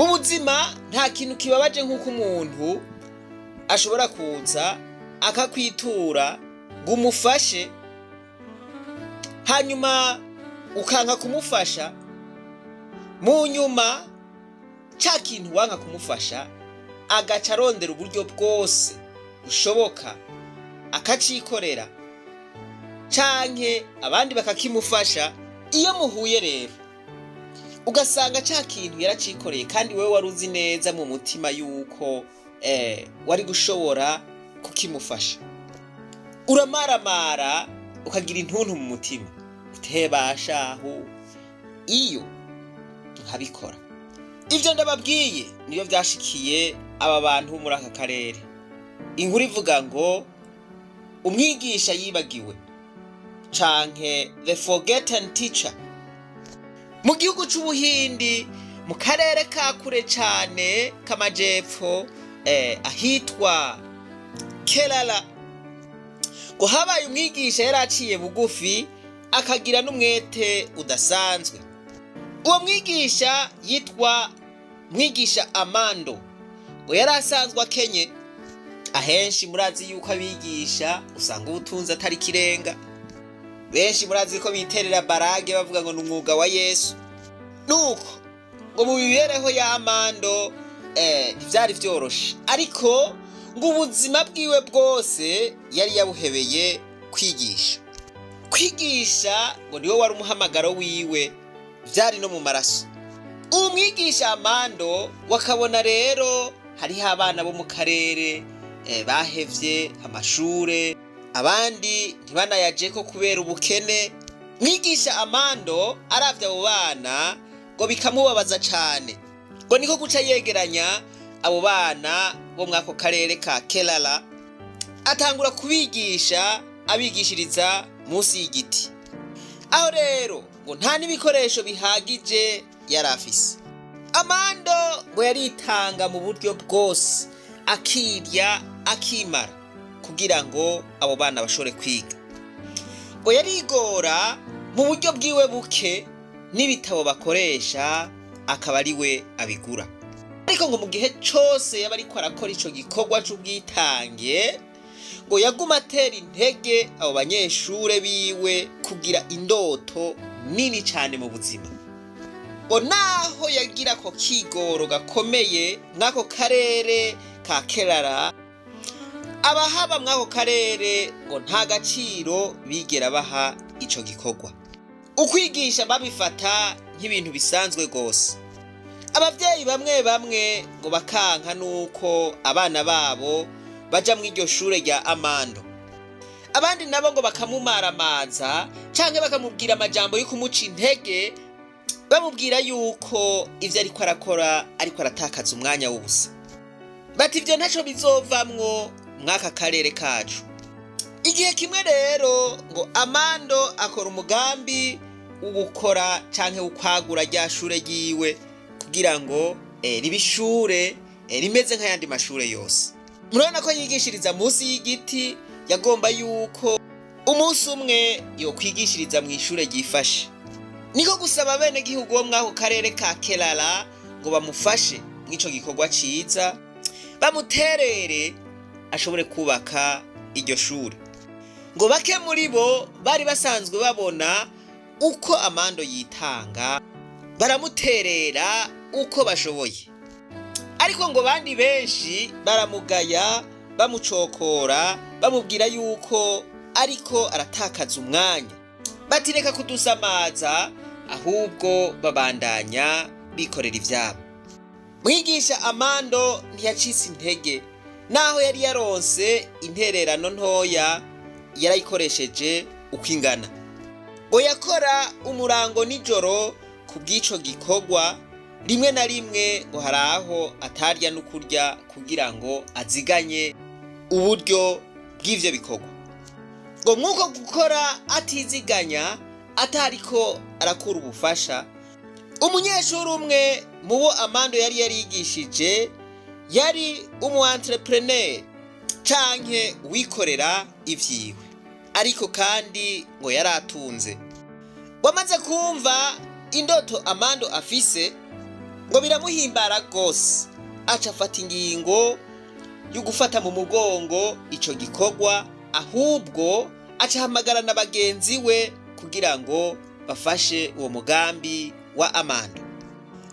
mu buzima nta kintu kibabaje nk'uko umuntu ashobora kuza akakwitura ngo umufashe hanyuma ukanka kumufasha, mu nyuma cya kintu wanka kumufasha agaca arondera uburyo bwose bushoboka akacikorera canke abandi bakakimufasha. Iyo muhuye rero ugasanga cya kintu yaracikoreye kandi wewe wari uzi neza mu mutima yuko wari gushobora kukimufasha, uramaramara ukagira intuntu mu mutima utebashaho iyo nkabikora. Ivyo ndababwiye niyo vyashikiye aba bantu muri aka karere. Inkuru ivuga ngo umwigisha yibagiwe canke the forgotten teacher. Mu gihugu c'Ubuhindi mu karere ka kure cane k'amajepfo ahitwa Kerala, ngo habaye umwigisha yaraciye bugufi akagira n'umwete udasanzwe. Uwo mwigisha yitwa mwigisha Amando, ngo yari asanzwe akenye. Ahenshi murazi yuko abigisha usanga ubutunzi atari kirenga, benshi murazi ko biterera barage bavuga ngo n'umwuga wa Yesu. Nuko ngo mu bibereho ya Amando ntivyari vyoroshe, ariko ngo ubuzima bwiwe bwose yari yabuhebeye kwigisha. Kwigisha ngo niwe wari umuhamagaro wiwe, vyari no mu maraso. Uwo mwigisha Amando wakabona rero hariho abana bo mu karere bahevye amashure, abandi ntibanayajeko kubera ubukene. Mwigisha Amando aravye abo bana ngo bikamubabaza cane, ngo niko guca yegeranya abo bana bo mwako karere ka Kerala, atangura kubigisha abigishiriza munsi y'igiti. Aho rero ngo nta n'ibikoresho bihagije yari afise. Amando ngo yaritanga mu buryo bwose, akirya akimara kugira ngo abo bana bashobore kwiga. Ngo yarigora mu buryo bwiwe buke, n'ibitabo bakoresha akaba ari we abigura. Ariko ngo mu gihe cose yaba ariko arakora ico gikorwa c'ubwitange, ngo yaguma atera intege abo banyeshure biwe kugira indoto nini cane mu buzima. Ngo naho yagira ko kigoro gakomeye mwako karere ka Kerala, abahaba mwako karere ngo nta gaciro bigera baha ico gikorwa. Ukwigisha babifata nk'ibintu bisanzwe gose. Abavyeyi bamwe bamwe ngo bakanka nuko abana babo baja mu iryo shure rya Amando. Abandi nabo ngo bakamumaramaza canke bakamubwira amajambo yo kumuca intege, bamubwira yuko ivyo ariko arakora ariko aratakaza umwanya w'ubusa. Bati ivyo ntaco bizovamwo mwaka karere kacu. Igihe kimwe rero ngo Amando akora umugambi ugukora canke ukwagura rya shure ryiwe kugira ngo ribe ishure rimeze nk'ayandi mashure yose. Murabona ko yigishiriza munsi y'igiti, yagomba yuko umunsi umwe yokwigishiriza mu ishure ryifashe. Niko gusaba bene gihugu bo mwako karere ka Kerala ngo bamufashe mw'ico gikorwa ciza, bamuterere ashobore kubaka iryo shure. Ngo bake muri bo bari basanzwe babona uko Amando yitanga, baramuterera uko bashoboye. Ariko ngo bandi benshi baramugaya, bamucokora, bamubwira yuko ariko aratakaza umwanya. Batireka kudusamaza, ahubwo babandanya bikorera ivyabo. Mwigisha Amando ntiyacitse intege, naho yari yaronse intererano ntoya yarayikoresheje uko ingana. Ngo yakora umurango nijoro ku bw'ico gikorwa, rimwe na rimwe ngo haraho atarya n'ukurya kugira ngo aziganye uburyo bw'ivyo bikorwa. Ngo mwuko gukora atiziganya atariko arakura ubufasha, umunyeshuri umwe mu bo Amando yari yarigishije yari umu-entrepreneur canke wikorera ivyiwe, ariko kandi ngo yaratunze. Wamaze kumva indoto Amando afise, ngo biramuhimbara gose aca afata ingingo yo gufata mu mugongo ico gikorwa, ahubwo aca ahamagara na bagenzi we kugira ngo bafashe uwo mugambi wa amando.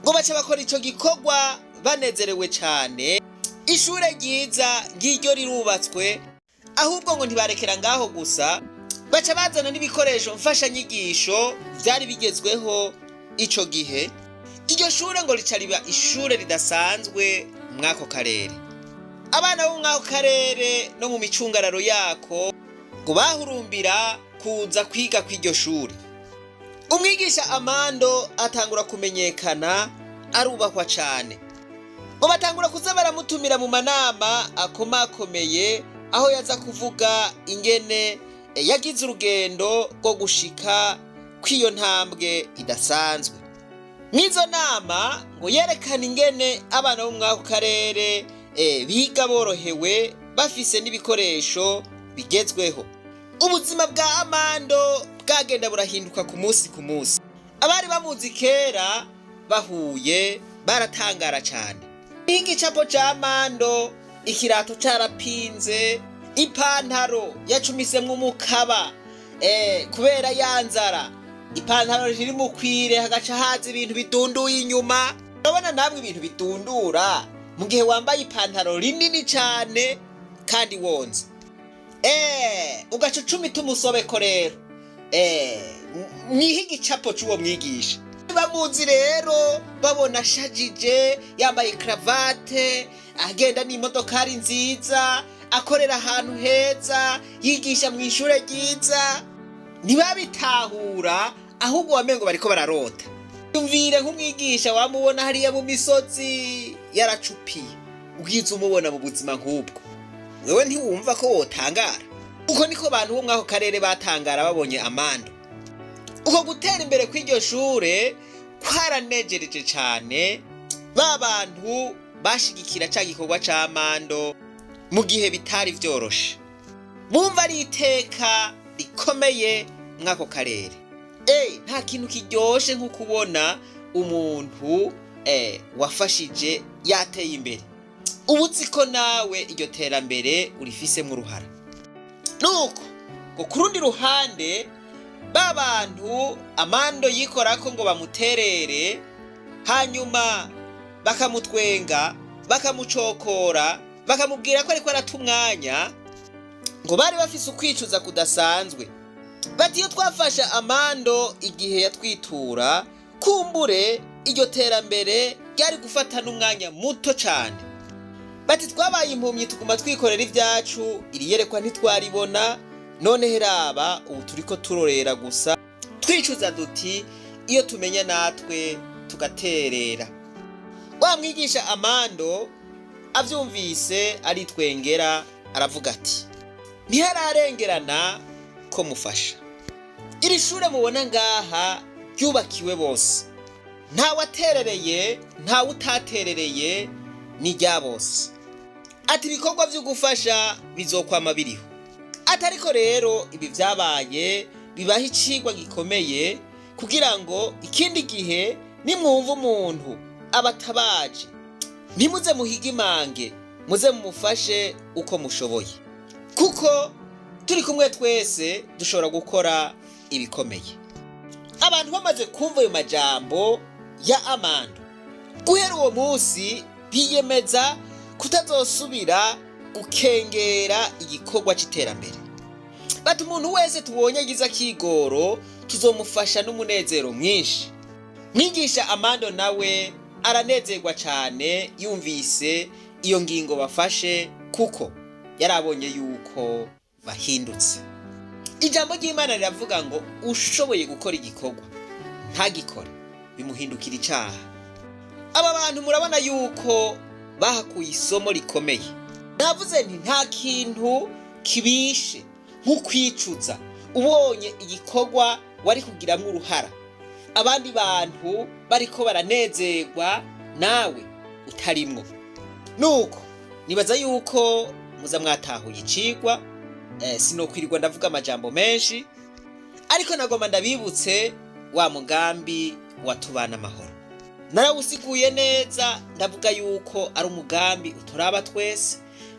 Ngo baca bakora ico gikorwa banezerewe cane. Ishure ryiza ngiryo rirubatswe, ahubwo ngo ntibarekera ngaho gusa, baca bazana n'ibikoresho mfashanyigisho vyari bigezweho ico gihe. Iryo shure ngo rica riba ishure ridasanzwe mwako karere. Abana bo mwako karere no mu micungararo yako ngo bahurumbira kuza kwiga kw'iryo shure. Umwigisha Amando atangura kumenyekana, arubahwa cane. Ngo batangura kuza baramutumira mu manama akomakomeye, aho yaza kuvuga ingene yagize urugendo rwo gushika kw'iyo ntambwe idasanzwe. Mwizo nama ngo yerekana ingene abana bo mwako karere biga borohewe, bafise n'ibikoresho bigezweho. Ubuzima bwa Amando bwagenda burahinduka ku munsi ku munsi. Abari bamuzi kera bahuye baratangara cane. Igicapo ca Amando, ikirato carapinze, ipantaro yacumisemwo umukaba kubera yanzara, ipantaro riri mu kwire hagaca haza ibintu bidunduye inyuma. Urabona namwe ibintu bidundura mu gihe wambaye ipantaro rinini cane kandi wonze, ugaca ucumita umusobeko rero. Niho igicapo c'uwo mwigisha. Bamuzi rero babona ashajije, yambaye cravate, agenda n'imodokari nziza, akorera ahantu heza, yigisha mu ishure ryiza. Ntibabitahura, ahubwo wamengo bariko bararota. Yumvire nk'umwigisha wamubona hariya mu misozi yaracupiye, ugize umubona mu buzima nk'ubwo, wewe ntiwumva ko wotangara? Uko niko abantu bo mwako karere batangara babonye Amando. Uko gutera imbere kw'iryo shure kwaranejereje cane ba bantu bashigikira ca gikorwa ca Amando mu gihe bitari vyoroshe. Bumva ari iteka rikomeye mwako karere. Nta kintu kiryoshe nko kubona umuntu wafashije yateye imbere. Ubuzi ko nawe iryo terambere urifisemwo uruhara. Nuko ngo kurundi ruhande ba bantu Amando yikorako ngo bamuterere, hanyuma bakamutwenga, bakamucokora, bakamubwira ko ariko arata umwanya, ngo bari bafise ukwicuza kudasanzwe. Bati iyo twafasha Amando igihe yatwitura, kumbure iryo terambere ryari gufata n'umwanya muto cane. Bati twabaye impumyi tuguma twikorera ivyacu, iri yerekwa ntitwaribona, none heraba ubu turiko turorera gusa, twicuza duti iyo tumenya natwe tugaterera. Wa mwigisha Amando avyumvise aritwengera, aravuga ati ntihararengerana ko mufasha. Iri shure mubona ngaha ryubakiwe bose, nta waterereye nta utaterereye, ni rya bose. Ati ibikorwa vyo gufasha bizokwama biriho. Atariko rero ibi vyabaye bibaho icigwa gikomeye, kugira ngo ikindi gihe nimwumva umuntu abatabaje ntimuze muhige imange, muze mumufashe uko mushoboye, kuko turi kumwe twese dushobora gukora ibikomeye. Abantu bamaze kumva ayo majambo ya Amando, guhera uwo munsi biyemeza kutazosubira gukengera igikorwa c'iterambere. Bati umuntu wese tubonye agize akigoro tuzomufasha n'umunezero mwinshi. Mwigisha Amando nawe aranezerwa cane yumvise iyo ngingo bafashe, kuko yarabonye yuko bahindutse. Ijambo ry'Imana riravuga ngo ushoboye gukora igikorwa ntagikore bimuhindukira icaha. Aba bantu murabona yuko bahakuye isomo rikomeye. Navuze nti nta kintu kibishe nk'ukwicuza ubonye igikorwa wari kugiramwo uruhara, abandi bantu bariko baranezerwa nawe utarimwo. Nuko nibaza yuko muza mwatahuye icigwa. Sinokwirirwa ndavuga amajambo menshi, ariko nagomba ndabibutse wa mugambi watubana amahoro. narawusiguye neza ndavuga yuko ari umugambi uturaba twese,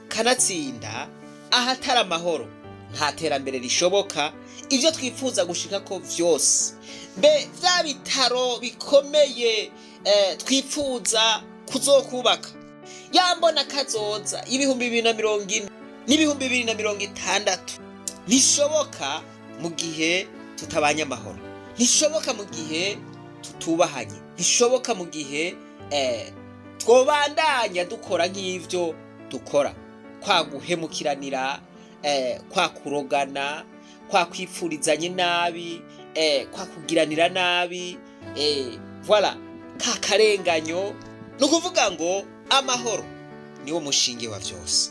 kanatsinda ahatari amahoro nta terambere rishoboka. Ivyo twifuza gushika ko vyose, mbe vya bitaro bikomeye twifuza kuzokubaka, yambona kazoza ibihumbi 2040 n'ibihumbi 2060, nishoboka mu gihe tutabanye amahoro, nishoboka mu gihe tutubahanye, nishoboka mu gihe twobandanya dukora nk'ivyo dukora, kwa guhemukiranira, kwa kurogana, kwa kwipfurizanye nabi, kwa kugiranira nabi, voilà, ka karenganyo. Nukuvuga ngo amahoro niwo mushinge wa vyose,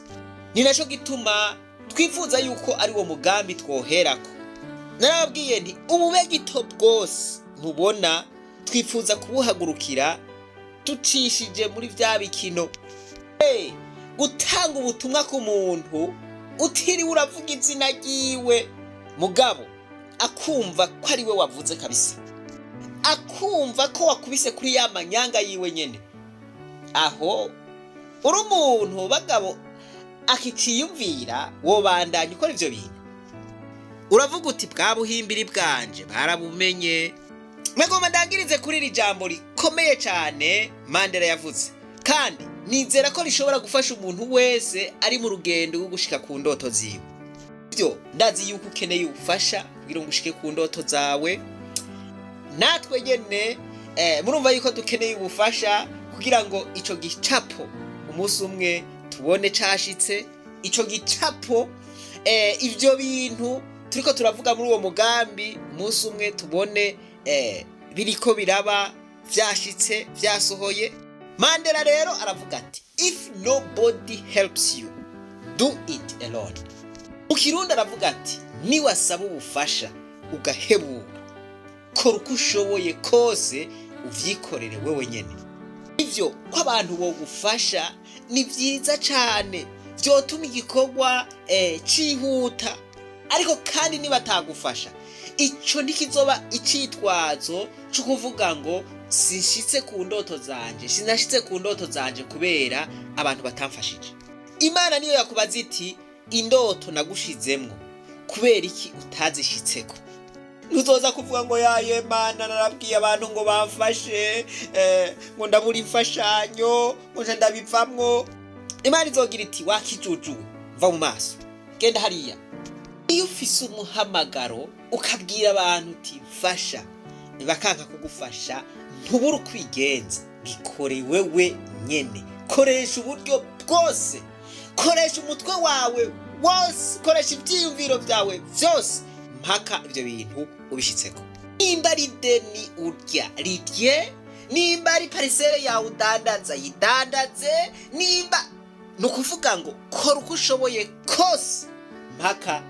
ni naco gituma twifuza yuko ari wo mugambi twoherako. Narababwiye nti ubube gito bwose ntubona twifuza kubuhagurukira tucishije muri vya bikino, gutanga ubutumwa ku muntu utiriwe uravuga izina ryiwe, mugabo akumva ko ari we wavuze kabisa, akumva ko wakubise kuri ya manyanga yiwe nyene. Aho uri umuntu bagabo akiciyumvira wobandanya ukora ivyo bintu, uravuga uti bwa buhimbiri bwanje barabumenye. Mwegomba ndangirize kuri iri jambo rikomeye cyane Mandela yavuze, kandi nizera ko rishobora gufasha umuntu wese ari mu rugendo rwo gushika ku ndoto ziwe. Byo ndazi yuko ukeneye ubufasha kugira ngo ushike ku ndoto zawe. Natwe nyene murumva yuko dukeneye ubufasha kugira ngo ico gicapo umunsi umwe tubone cashitse, ico gicapo ivyo bintu turiko turavuga muri uwo mugambi umunsi umwe tubone biriko biraba, vyashitse, vyasohoye. Mandela rero aravuga ati if nobody helps you do it alone. Mu Kirundi aravuga ati niwasaba ubufasha ugahebura, kora uko ushoboye kose uvyikorere wewe nyene. Ivyo ko abantu bogufasha ni vyiza cane, vyotuma igikorwa cihuta. Ariko kandi nibatagufasha, ico ntikizoba icitwazo cyo kuvuga ngo sinshitse ku ndoto zanje, sinashitse ku ndoto zanje kubera abantu batamfashije. Imana niyo yakubaza iti indoto nagushizemwo kubera iki utazishitseko. Nuzoza kuvuga ngo yaye Mana narabwiye abantu ngo bamfashe, ngo ndabura imfashanyo, ngo ndabivamwo. Imana izogira iti wakijuju va mu maso, genda hariya. Iyo ufise umuhamagaro ukabwira abantu uti fasha, bakanka kugufasha, ntubura ukwigenza, bikore wewe nyene. Koresha uburyo bwose, koresha umutwe wawe wose, koresha ivyiyumviro vyawe vyose mpaka ivyo bintu ubishitseko. Nimba ari deni urya rirye, nimba ari parisere yawe udandaza yidandaze, nimba nukuvuga ngo kora uko ushoboye kose mpaka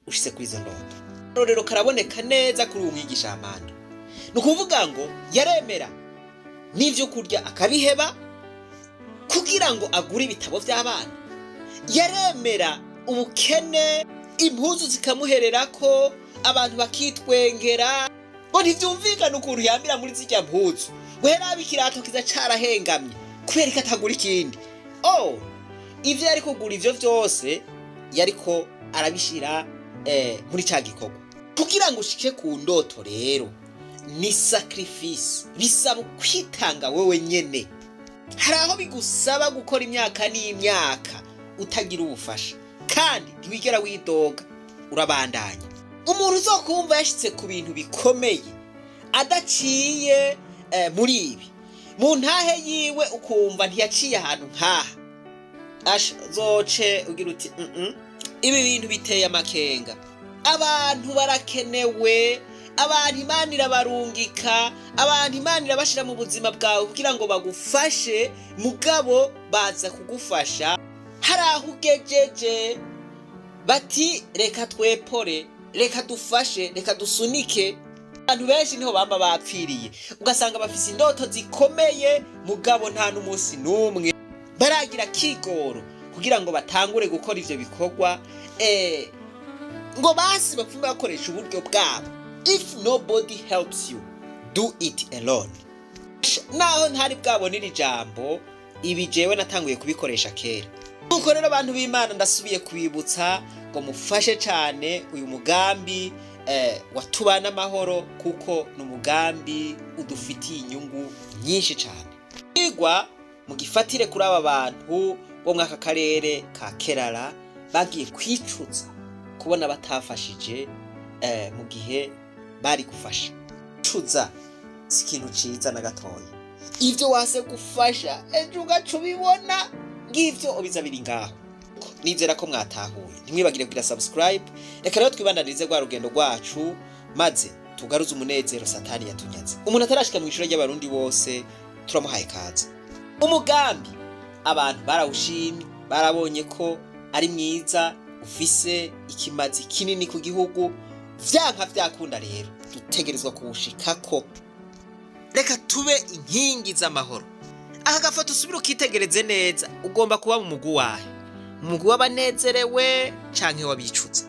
ushitse kuri izo ndoto. Rero karaboneka neza kuri uwo mwigisha Amanda, nukuvuga ngo yaremera n'ivyo kurya akabiheba kugira ngo agure ibitabo vy'abana, yaremera ubukene, impuzu zikamuhererako, abantu bakitwengera ngo ntivyumvikana ukuntu yambira muri zirya mpuzu, guhera bikirato kiza carahengamye kubera ikatagura ikindi. Ivyo yari kugura ivyo vyose yariko arabishira muri ca gikorwa. Kugira ngo ushike ku ndoto rero ni sacrifice, bisaba kwitanga wewe nyene. Hari aho bigusaba gukora imyaka n'imyaka utagira ubufasha, kandi ntiwigera widoga, urabandanya. Umuntu uzokumva yashitse ku bintu bikomeye adaciye muri ibi, mu ntahe yiwe ukumva ntiyaciye ahantu nkaha, zoce ugira uti ibi bintu biteye amakenga. Abantu barakenewe, abantu Imana irabarungika, abantu Imana irabashira mu buzima bwawe kugira ngo bagufashe, mugabo baza kugufasha hari aho ugejeje bati reka twepore, reka dufashe, reka dusunike. Abantu benshi niho bamba bapfiriye, ugasanga bafise indoto zikomeye mugabo nta n'umunsi n'umwe baragira kigoro kugira ngo batangure gukora ivyo bikorwa, ngo basi bapfume bakoresha uburyo bwabo. If nobody helps you do it alone. naho ntari bwabonera ijambo ibi jewe natanguye kubikoresha kera. Nuko rero abantu b'Imana ndasubiye kubibutsa ngo mufashe cyane uyu mugambi watubana amahoro, kuko ni umugambi udufitiye inyungu nyinshi cyane. Igwa mu gifatire kuri aba bantu bo mwaka karere ka Kerala bagiye kwicuza kubona batafashije mu gihe bari gufasha. Cuza si ikintu ciza na gatoya. Ivyo wase gufasha ejo ugaca ubibona ngivyo ubiza biri ngaho. Nizera ko mwatahuye. Ntimwibagire kugira subscribe. Reka rero twibandanirize rwa rugendo rwacu maze tugaruze umunezero Satani yatunyaze. Umuntu atarashika mu ishuri ry'abarundi bose turamuhaye kaze. Umugambi abantu barawushimye, barabonye ko ari mwiza, ufise ikimazi kinini ku gihugu. Vyanka vyakunda rero dutegerezwa kuwushikako. Reka tube inkingi z'amahoro. Aka gafoto usubire ukitegereze neza, ugomba kuba mu mugwi wahe? Mu mugwi w'abanezerewe canke w'abicuza?